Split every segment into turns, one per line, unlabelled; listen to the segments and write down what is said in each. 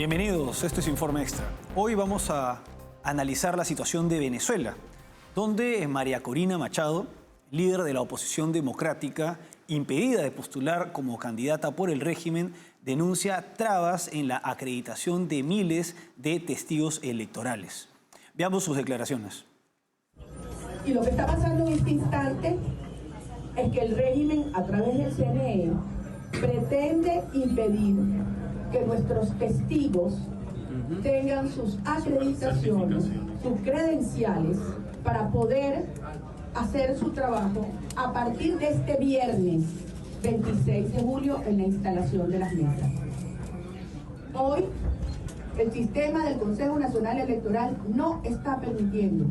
Bienvenidos, esto es Informe Extra. Hoy vamos a analizar la situación de Venezuela, donde María Corina Machado, líder de la oposición democrática, impedida de postular como candidata por el régimen, denuncia trabas en la acreditación de miles de testigos electorales. Veamos sus declaraciones.
Y lo que está pasando en este instante es que el régimen, a través del CNE, pretende impedir que nuestros testigos tengan sus acreditaciones, sus credenciales para poder hacer su trabajo a partir de este viernes 26 de julio en la instalación de las mesas. Hoy, el sistema del Consejo Nacional Electoral no está permitiendo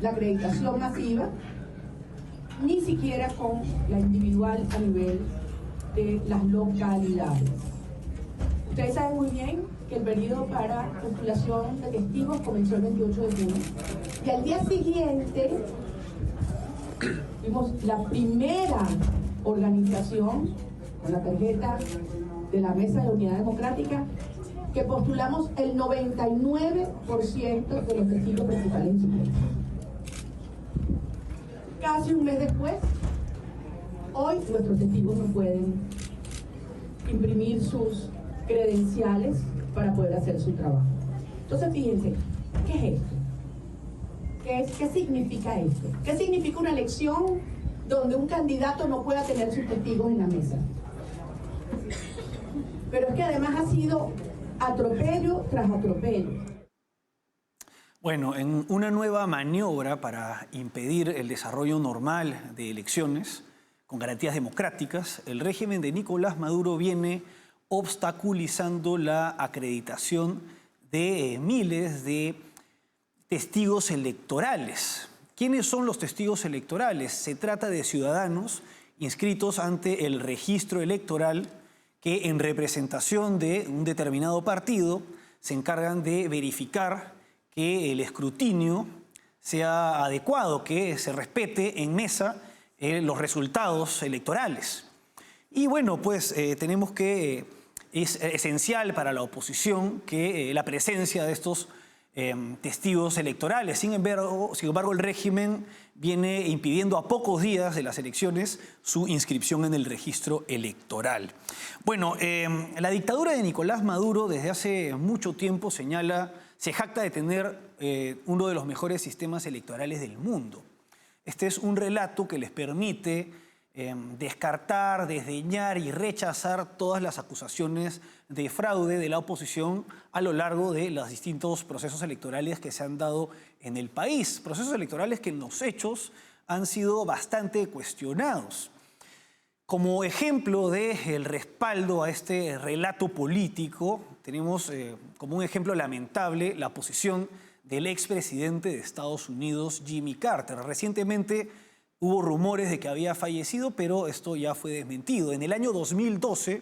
la acreditación masiva, ni siquiera con la individual a nivel de las localidades. Ustedes saben muy bien que el periodo para postulación de testigos comenzó el 28 de junio y al día siguiente tuvimos la primera organización con la tarjeta de la Mesa de Unidad Democrática que postulamos el 99% de los testigos principales en su país. Casi un mes después, hoy nuestros testigos no pueden imprimir sus credenciales para poder hacer su trabajo. Entonces, fíjense, ¿qué es esto? ¿Qué significa esto? ¿Qué significa una elección donde un candidato no pueda tener sus testigos en la mesa? Pero es que además ha sido atropello tras atropello.
Bueno, en una nueva maniobra para impedir el desarrollo normal de elecciones con garantías democráticas, el régimen de Nicolás Maduro viene obstaculizando la acreditación de miles de testigos electorales. ¿Quiénes son los testigos electorales? Se trata de ciudadanos inscritos ante el registro electoral que en representación de un determinado partido se encargan de verificar que el escrutinio sea adecuado, que se respete en mesa los resultados electorales. Y bueno, pues tenemos que es esencial para la oposición que la presencia de estos testigos electorales. Sin embargo, el régimen viene impidiendo a pocos días de las elecciones su inscripción en el registro electoral. Bueno, la dictadura de Nicolás Maduro desde hace mucho tiempo se jacta de tener uno de los mejores sistemas electorales del mundo. Este es un relato que les permite descartar, desdeñar y rechazar todas las acusaciones de fraude de la oposición a lo largo de los distintos procesos electorales que se han dado en el país. Procesos electorales que en los hechos han sido bastante cuestionados. Como ejemplo del respaldo a este relato político, tenemos como un ejemplo lamentable la posición del expresidente de Estados Unidos, Jimmy Carter. Recientemente hubo rumores de que había fallecido, pero esto ya fue desmentido. En el año 2012,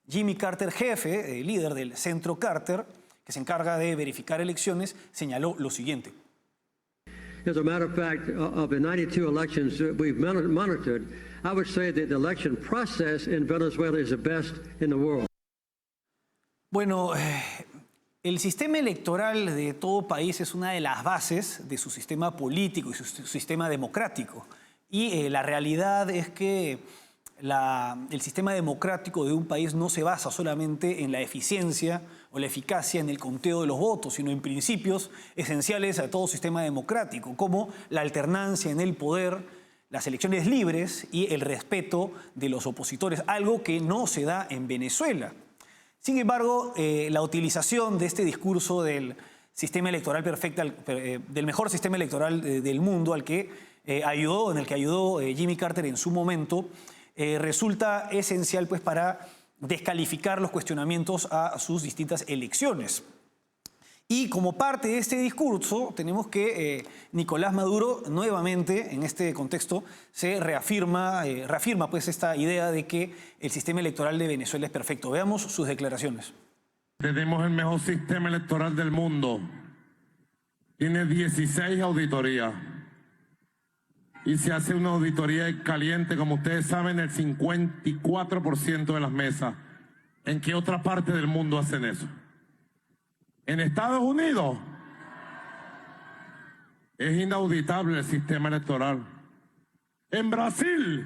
Jimmy Carter, jefe, líder del Centro Carter, que se encarga de verificar elecciones, señaló lo siguiente.
As a matter of fact, of the 92 elections that we've monitored, I would say that the election process in Venezuela is the best in the world.
Bueno, el sistema electoral de todo país es una de las bases de su sistema político y su sistema democrático. Y la realidad es que el sistema democrático de un país no se basa solamente en la eficiencia o la eficacia en el conteo de los votos, sino en principios esenciales a todo sistema democrático, como la alternancia en el poder, las elecciones libres y el respeto de los opositores, algo que no se da en Venezuela. Sin embargo, la utilización de este discurso del sistema electoral perfecto, del mejor sistema electoral del mundo en el que ayudó Jimmy Carter en su momento, resulta esencial pues, para descalificar los cuestionamientos a sus distintas elecciones. Y como parte de este discurso, tenemos que Nicolás Maduro nuevamente, en este contexto, se reafirma pues, esta idea de que el sistema electoral de Venezuela es perfecto. Veamos sus declaraciones.
Tenemos el mejor sistema electoral del mundo. Tiene 16 auditorías. Y se hace una auditoría caliente, como ustedes saben, el 54% de las mesas. ¿En qué otra parte del mundo hacen eso? En Estados Unidos es inauditable el sistema electoral. En Brasil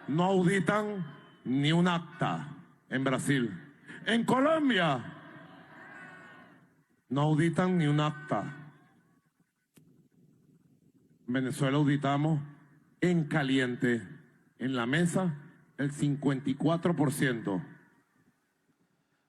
no auditan ni un acta. En Brasil. En Colombia no auditan ni un acta. En Venezuela auditamos en caliente, en la mesa, el 54%.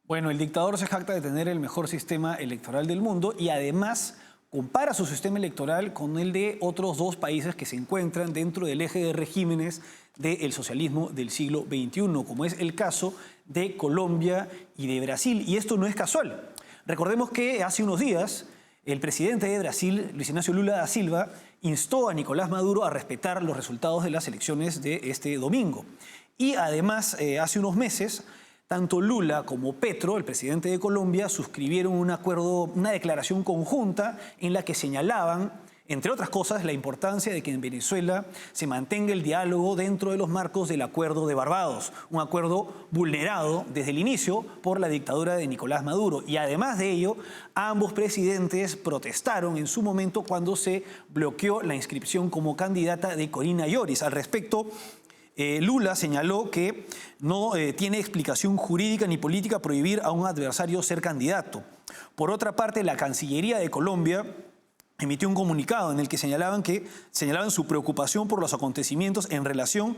Bueno, el dictador se jacta de tener el mejor sistema electoral del mundo y además compara su sistema electoral con el de otros dos países que se encuentran dentro del eje de regímenes del socialismo del siglo XXI, como es el caso de Colombia y de Brasil. Y esto no es casual. Recordemos que hace unos días el presidente de Brasil, Luis Ignacio Lula da Silva, instó a Nicolás Maduro a respetar los resultados de las elecciones de este domingo. Y además, hace unos meses, tanto Lula como Petro, el presidente de Colombia, suscribieron un acuerdo, una declaración conjunta en la que señalaban, entre otras cosas, la importancia de que en Venezuela se mantenga el diálogo dentro de los marcos del Acuerdo de Barbados, un acuerdo vulnerado desde el inicio por la dictadura de Nicolás Maduro. Y además de ello, ambos presidentes protestaron en su momento cuando se bloqueó la inscripción como candidata de Corina Lloris. Al respecto, Lula señaló que no tiene explicación jurídica ni política prohibir a un adversario ser candidato. Por otra parte, la Cancillería de Colombia emitió un comunicado en el que señalaban su preocupación por los acontecimientos en relación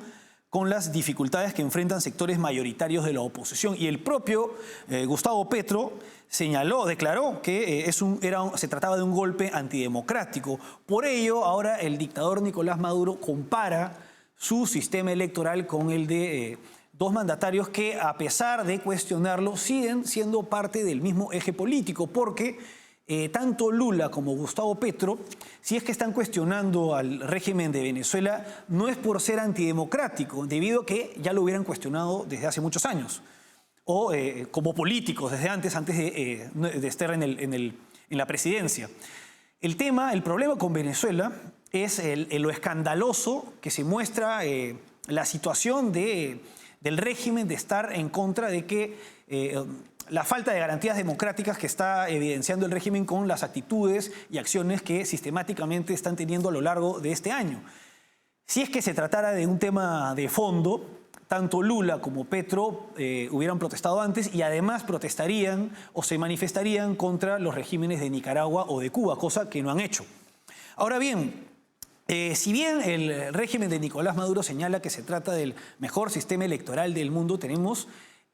con las dificultades que enfrentan sectores mayoritarios de la oposición. Y el propio Gustavo Petro declaró que se trataba de un golpe antidemocrático. Por ello, ahora el dictador Nicolás Maduro compara su sistema electoral con el de dos mandatarios que, a pesar de cuestionarlo, siguen siendo parte del mismo eje político, porque tanto Lula como Gustavo Petro, si es que están cuestionando al régimen de Venezuela, no es por ser antidemocrático, debido a que ya lo hubieran cuestionado desde hace muchos años, o como políticos desde antes de estar en la presidencia. El problema con Venezuela es lo escandaloso que se muestra la situación del régimen de estar en contra de que la falta de garantías democráticas que está evidenciando el régimen con las actitudes y acciones que sistemáticamente están teniendo a lo largo de este año. Si es que se tratara de un tema de fondo, tanto Lula como Petro hubieran protestado antes y además protestarían o se manifestarían contra los regímenes de Nicaragua o de Cuba, cosa que no han hecho. Ahora bien, si bien el régimen de Nicolás Maduro señala que se trata del mejor sistema electoral del mundo, tenemos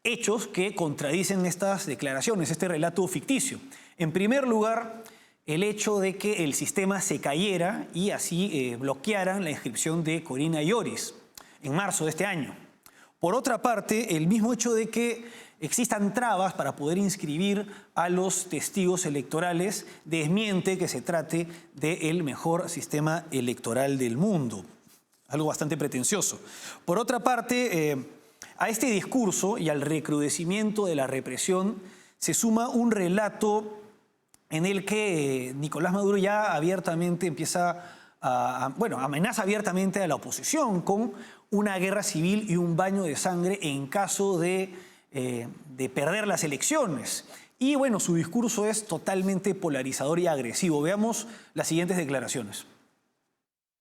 hechos que contradicen estas declaraciones, este relato ficticio. En primer lugar, el hecho de que el sistema se cayera y así bloquearan la inscripción de Corina Lloris en marzo de este año. Por otra parte, el mismo hecho de que existan trabas para poder inscribir a los testigos electorales desmiente que se trate del mejor sistema electoral del mundo. Algo bastante pretencioso. Por otra parte, a este discurso y al recrudecimiento de la represión se suma un relato en el que Nicolás Maduro ya abiertamente amenaza abiertamente a la oposición con una guerra civil y un baño de sangre en caso de perder las elecciones. Y bueno, su discurso es totalmente polarizador y agresivo. Veamos las siguientes declaraciones.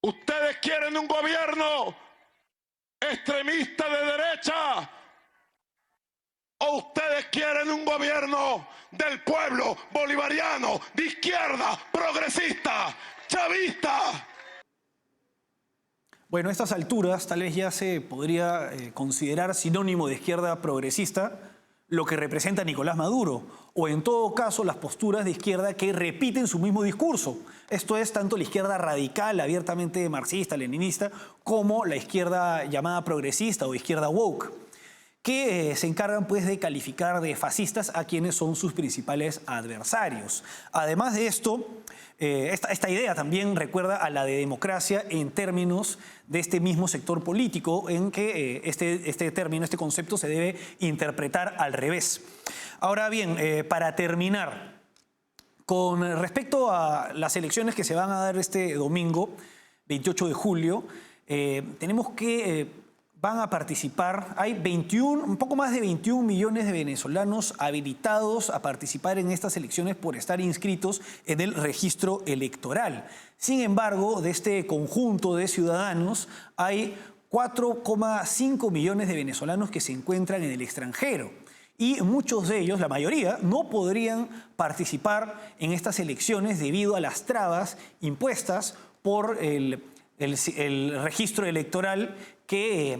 ¿Ustedes quieren un gobierno extremista de derecha? ¿O ustedes quieren un gobierno del pueblo bolivariano, de izquierda, progresista, chavista?
Bueno, a estas alturas tal vez ya se podría considerar sinónimo de izquierda progresista lo que representa Nicolás Maduro, o en todo caso las posturas de izquierda que repiten su mismo discurso. Esto es tanto la izquierda radical, abiertamente marxista, leninista, como la izquierda llamada progresista o izquierda woke, que se encargan pues de calificar de fascistas a quienes son sus principales adversarios. Además de esto, esta idea también recuerda a la de democracia en términos de este mismo sector político, en que este concepto se debe interpretar al revés. Ahora bien, para terminar, con respecto a las elecciones que se van a dar este domingo, 28 de julio, tenemos que van a participar. Hay un poco más de 21 millones de venezolanos habilitados a participar en estas elecciones por estar inscritos en el registro electoral. Sin embargo, de este conjunto de ciudadanos hay 4,5 millones de venezolanos que se encuentran en el extranjero. Y muchos de ellos, la mayoría, no podrían participar en estas elecciones debido a las trabas impuestas por el registro electoral que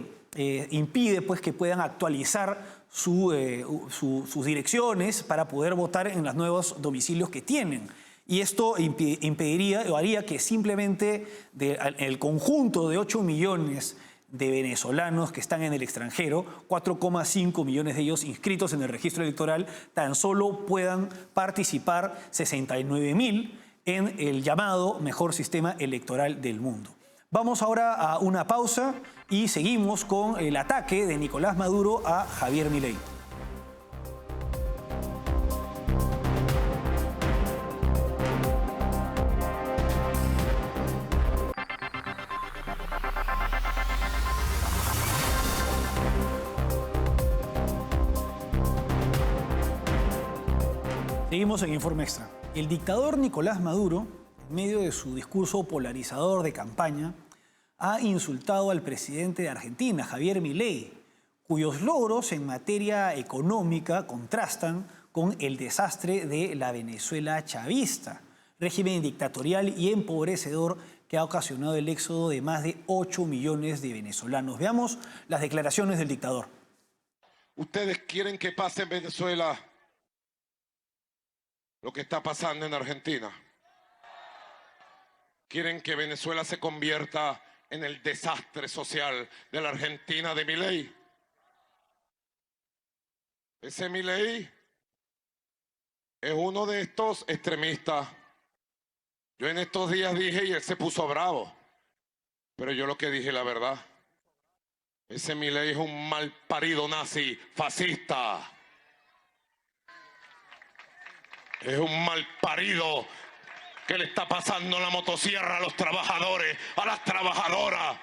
impide pues, que puedan actualizar sus direcciones para poder votar en los nuevos domicilios que tienen. Y esto impediría o haría que simplemente el conjunto de 8 millones de venezolanos que están en el extranjero, 4,5 millones de ellos inscritos en el registro electoral, tan solo puedan participar 69.000 en el llamado mejor sistema electoral del mundo. Vamos ahora a una pausa y seguimos con el ataque de Nicolás Maduro a Javier Milei. Seguimos en Informe Extra. El dictador Nicolás Maduro, en medio de su discurso polarizador de campaña, ha insultado al presidente de Argentina, Javier Milei, cuyos logros en materia económica contrastan con el desastre de la Venezuela chavista, régimen dictatorial y empobrecedor que ha ocasionado el éxodo de más de 8 millones de venezolanos. Veamos las declaraciones del dictador.
Ustedes quieren que pase en Venezuela lo que está pasando en Argentina. Quieren que Venezuela se convierta en el desastre social de la Argentina de Milei. Ese Milei es uno de estos extremistas. Yo en estos días dije y él se puso bravo, pero yo lo que dije es la verdad. Ese Milei es un malparido nazi fascista. Es un malparido que le está pasando la motosierra a los trabajadores, a las trabajadoras.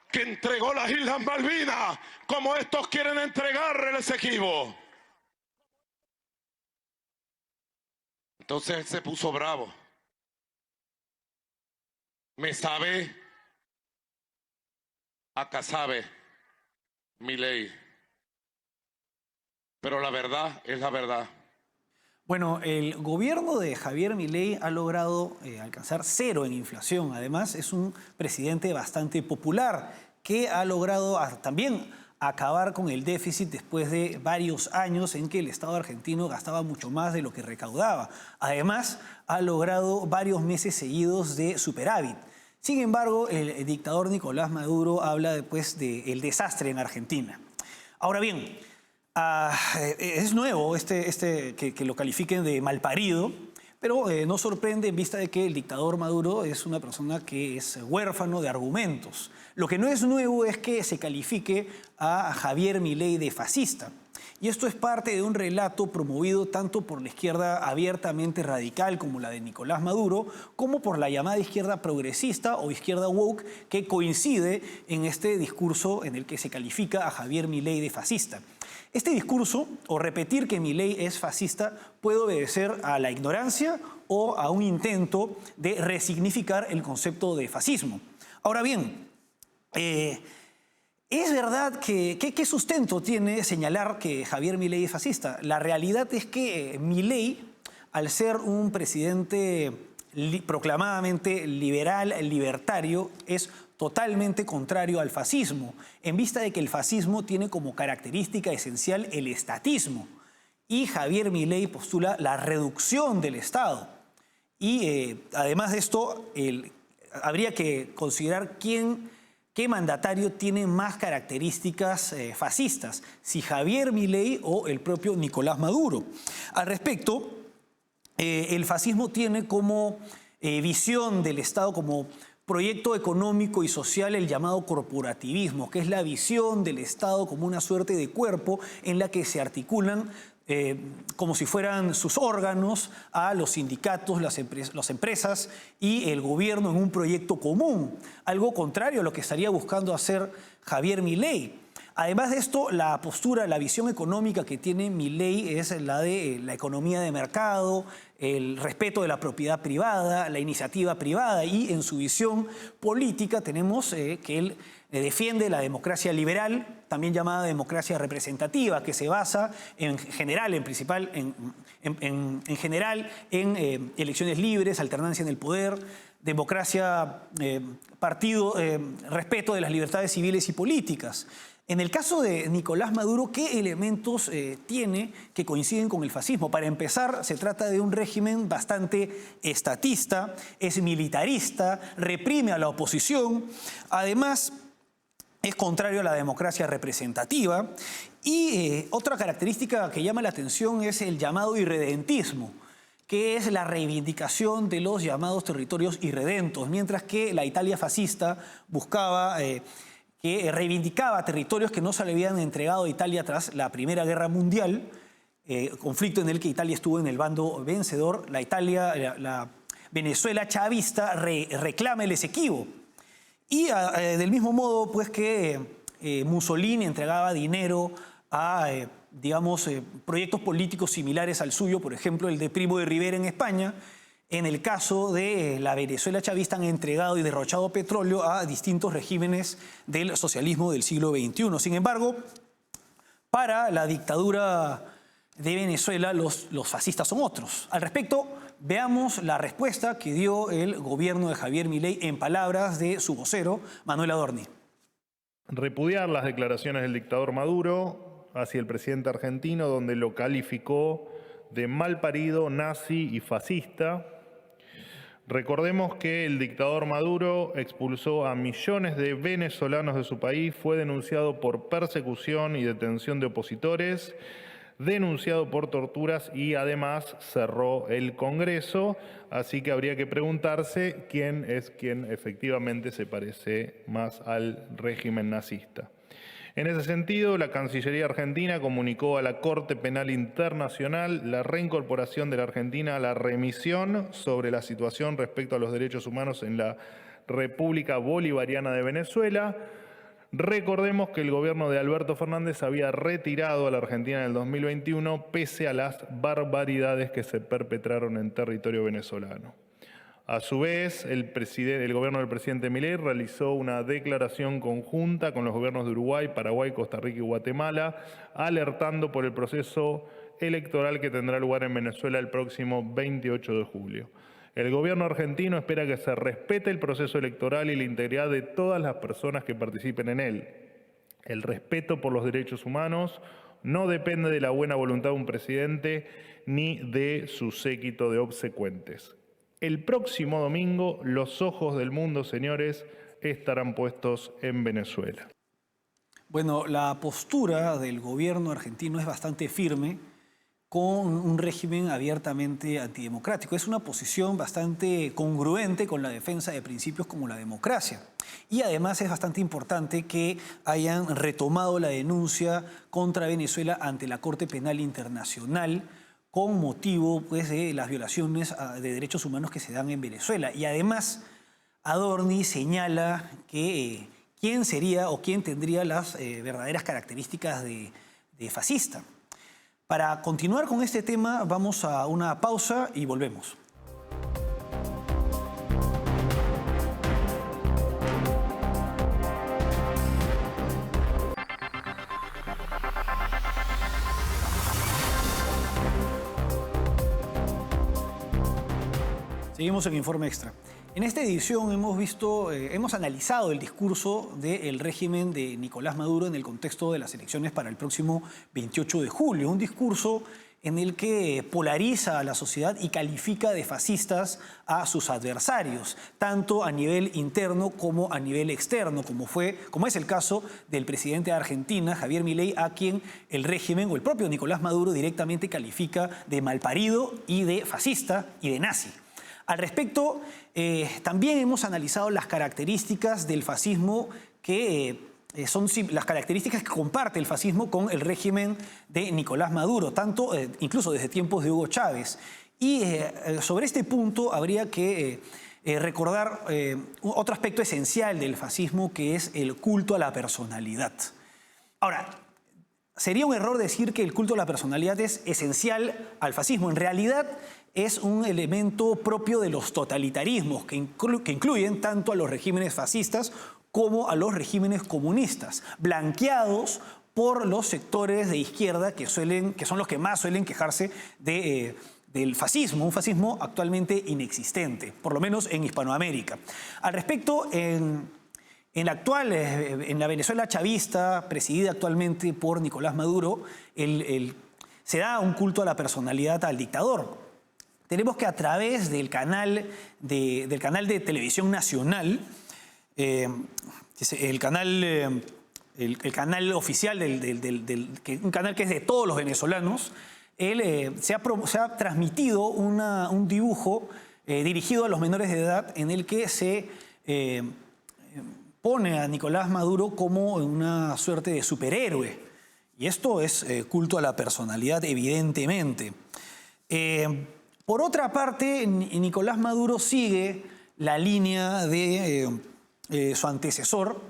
Que entregó las Islas Malvinas como estos quieren entregar el Esequibo. Entonces él se puso bravo. Me sabe a casabe Milei. Pero la verdad es la verdad.
Bueno, el gobierno de Javier Milei ha logrado alcanzar 0 en inflación. Además, es un presidente bastante popular que ha logrado también acabar con el déficit después de varios años en que el Estado argentino gastaba mucho más de lo que recaudaba. Además, ha logrado varios meses seguidos de superávit. Sin embargo, el dictador Nicolás Maduro habla después del desastre en Argentina. Ahora bien, es nuevo que lo califiquen de malparido, pero no sorprende en vista de que el dictador Maduro es una persona que es huérfano de argumentos. Lo que no es nuevo es que se califique a Javier Milei de fascista. Y esto es parte de un relato promovido tanto por la izquierda abiertamente radical como la de Nicolás Maduro, como por la llamada izquierda progresista o izquierda woke, que coincide en este discurso en el que se califica a Javier Milei de fascista. Este discurso, o repetir que Milei es fascista, puede obedecer a la ignorancia o a un intento de resignificar el concepto de fascismo. Ahora bien, ¿es verdad qué sustento tiene señalar que Javier Milei es fascista? La realidad es que Milei, al ser un presidente proclamadamente liberal, libertario, es totalmente contrario al fascismo, en vista de que el fascismo tiene como característica esencial el estatismo. Y Javier Milei postula la reducción del Estado. Y además de esto, habría que considerar qué mandatario tiene más características fascistas, si Javier Milei o el propio Nicolás Maduro. Al respecto, el fascismo tiene como visión del Estado, como proyecto económico y social, el llamado corporativismo, que es la visión del Estado como una suerte de cuerpo en la que se articulan como si fueran sus órganos a los sindicatos, las empresas y el gobierno en un proyecto común, algo contrario a lo que estaría buscando hacer Javier Milei. Además de esto, la postura, la visión económica que tiene Milei es la de la economía de mercado, el respeto de la propiedad privada, la iniciativa privada, y en su visión política tenemos que él defiende la democracia liberal, también llamada democracia representativa, que se basa en general en elecciones libres, alternancia en el poder, democracia, respeto de las libertades civiles y políticas. En el caso de Nicolás Maduro, ¿qué elementos tiene que coinciden con el fascismo? Para empezar, se trata de un régimen bastante estatista, es militarista, reprime a la oposición, además es contrario a la democracia representativa, y otra característica que llama la atención es el llamado irredentismo, que es la reivindicación de los llamados territorios irredentos, mientras que la Italia fascista buscaba que reivindicaba territorios que no se le habían entregado a Italia tras la Primera Guerra Mundial, conflicto en el que Italia estuvo en el bando vencedor. La Venezuela chavista reclama el Esequibo. Y del mismo modo, pues, que Mussolini entregaba dinero a, proyectos políticos similares al suyo, por ejemplo, el de Primo de Rivera en España. En el caso de la Venezuela chavista han entregado y derrochado petróleo a distintos regímenes del socialismo del siglo XXI. Sin embargo, para la dictadura de Venezuela los fascistas son otros. Al respecto, veamos la respuesta que dio el gobierno de Javier Milei en palabras de su vocero, Manuel Adorni.
Repudiar las declaraciones del dictador Maduro hacia el presidente argentino, donde lo calificó de malparido, nazi y fascista. Recordemos que el dictador Maduro expulsó a millones de venezolanos de su país, fue denunciado por persecución y detención de opositores, denunciado por torturas y además cerró el Congreso, así que habría que preguntarse quién es quien efectivamente se parece más al régimen nazista. En ese sentido, la Cancillería Argentina comunicó a la Corte Penal Internacional la reincorporación de la Argentina a la remisión sobre la situación respecto a los derechos humanos en la República Bolivariana de Venezuela. Recordemos que el gobierno de Alberto Fernández había retirado a la Argentina en el 2021 pese a las barbaridades que se perpetraron en territorio venezolano. A su vez, el gobierno del presidente Milei realizó una declaración conjunta con los gobiernos de Uruguay, Paraguay, Costa Rica y Guatemala, alertando por el proceso electoral que tendrá lugar en Venezuela el próximo 28 de julio. El gobierno argentino espera que se respete el proceso electoral y la integridad de todas las personas que participen en él. El respeto por los derechos humanos no depende de la buena voluntad de un presidente ni de su séquito de obsecuentes. El próximo domingo, los ojos del mundo, señores, estarán puestos en Venezuela.
Bueno, la postura del gobierno argentino es bastante firme con un régimen abiertamente antidemocrático. Es una posición bastante congruente con la defensa de principios como la democracia. Y además es bastante importante que hayan retomado la denuncia contra Venezuela ante la Corte Penal Internacional con motivo, pues, de las violaciones de derechos humanos que se dan en Venezuela. Y además, Adorni señala que quién sería o quién tendría las verdaderas características de fascista. Para continuar con este tema, vamos a una pausa y volvemos. Seguimos en Informe Extra. En esta edición hemos analizado el discurso del régimen de Nicolás Maduro en el contexto de las elecciones para el próximo 28 de julio. Un discurso en el que polariza a la sociedad y califica de fascistas a sus adversarios, tanto a nivel interno como a nivel externo, como es el caso del presidente de Argentina, Javier Milei, a quien el régimen o el propio Nicolás Maduro directamente califica de malparido y de fascista y de nazi. Al respecto, también hemos analizado las características del fascismo que son las características que comparte el fascismo con el régimen de Nicolás Maduro, tanto incluso desde tiempos de Hugo Chávez. Y sobre este punto habría que recordar otro aspecto esencial del fascismo, que es el culto a la personalidad. Ahora, sería un error decir que el culto a la personalidad es esencial al fascismo. En realidad es un elemento propio de los totalitarismos que incluyen tanto a los regímenes fascistas como a los regímenes comunistas, blanqueados por los sectores de izquierda que son los que más suelen quejarse del fascismo, un fascismo actualmente inexistente, por lo menos en Hispanoamérica. Al respecto, en la Venezuela chavista, presidida actualmente por Nicolás Maduro, se da un culto a la personalidad al dictador. Tenemos que a través del canal de televisión nacional, el canal oficial, un canal que es de todos los venezolanos, se ha transmitido un dibujo dirigido a los menores de edad en el que se pone a Nicolás Maduro como una suerte de superhéroe. Y esto es culto a la personalidad, evidentemente. Por otra parte, Nicolás Maduro sigue la línea de su antecesor,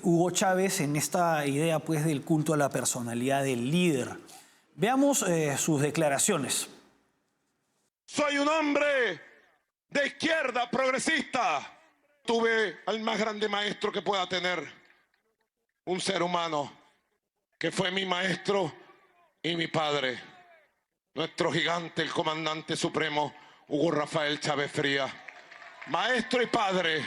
Hugo Chávez, en esta idea pues, del culto a la personalidad del líder. Veamos sus declaraciones.
Soy un hombre de izquierda, progresista. Tuve al más grande maestro que pueda tener un ser humano, que fue mi maestro y mi padre. Nuestro gigante, el comandante supremo, Hugo Rafael Chávez Frías. Maestro y padre.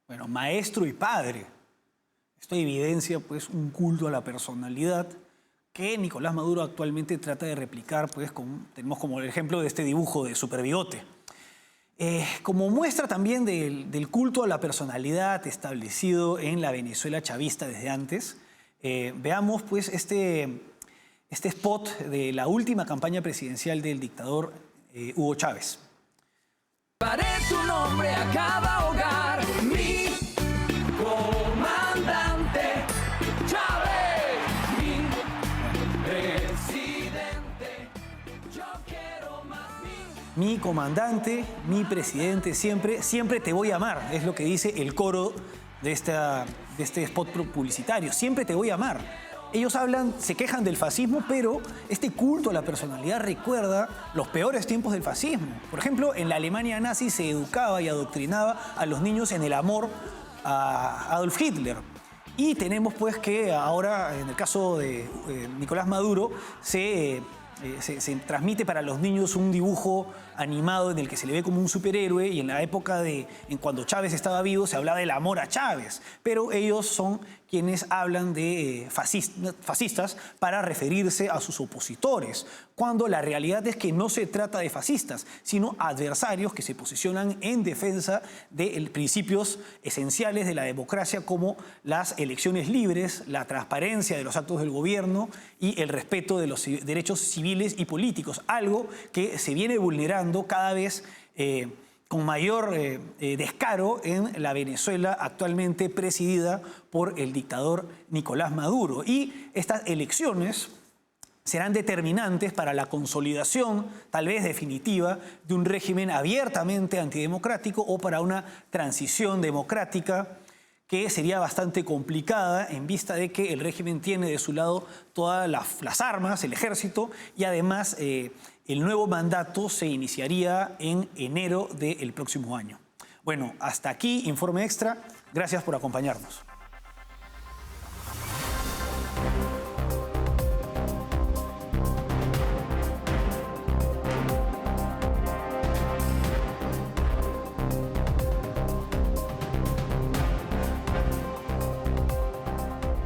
Bueno, maestro y padre. Esto evidencia pues, un culto a la personalidad que Nicolás Maduro actualmente trata de replicar. Pues, tenemos como el ejemplo de este dibujo de Superbigote. Como muestra también del culto a la personalidad establecido en la Venezuela chavista desde antes, veamos pues, este spot de la última campaña presidencial del dictador Hugo Chávez.
Daré tu nombre a cada hogar, mi comandante Chávez, mi presidente, yo quiero más
Mi comandante, mi presidente, siempre te voy a amar, es lo que dice el coro de este spot publicitario, siempre te voy a amar. Ellos se quejan del fascismo, pero este culto a la personalidad recuerda los peores tiempos del fascismo. Por ejemplo, en la Alemania nazi se educaba y adoctrinaba a los niños en el amor a Adolf Hitler. Y tenemos pues que ahora, en el caso de Nicolás Maduro, se transmite para los niños un dibujo animado en el que se le ve como un superhéroe, y en la época cuando Chávez estaba vivo se hablaba del amor a Chávez, pero ellos son quienes hablan de fascistas para referirse a sus opositores, cuando la realidad es que no se trata de fascistas, sino adversarios que se posicionan en defensa de principios esenciales de la democracia, como las elecciones libres, la transparencia de los actos del gobierno y el respeto de los derechos civiles y políticos, algo que se viene vulnerando cada vez con mayor descaro en la Venezuela actualmente presidida por el dictador Nicolás Maduro. Y estas elecciones serán determinantes para la consolidación, tal vez definitiva, de un régimen abiertamente antidemocrático o para una transición democrática que sería bastante complicada en vista de que el régimen tiene de su lado todas las armas, el ejército, y además el nuevo mandato se iniciaría en enero del próximo año. Bueno, hasta aquí Informe Extra. Gracias por acompañarnos.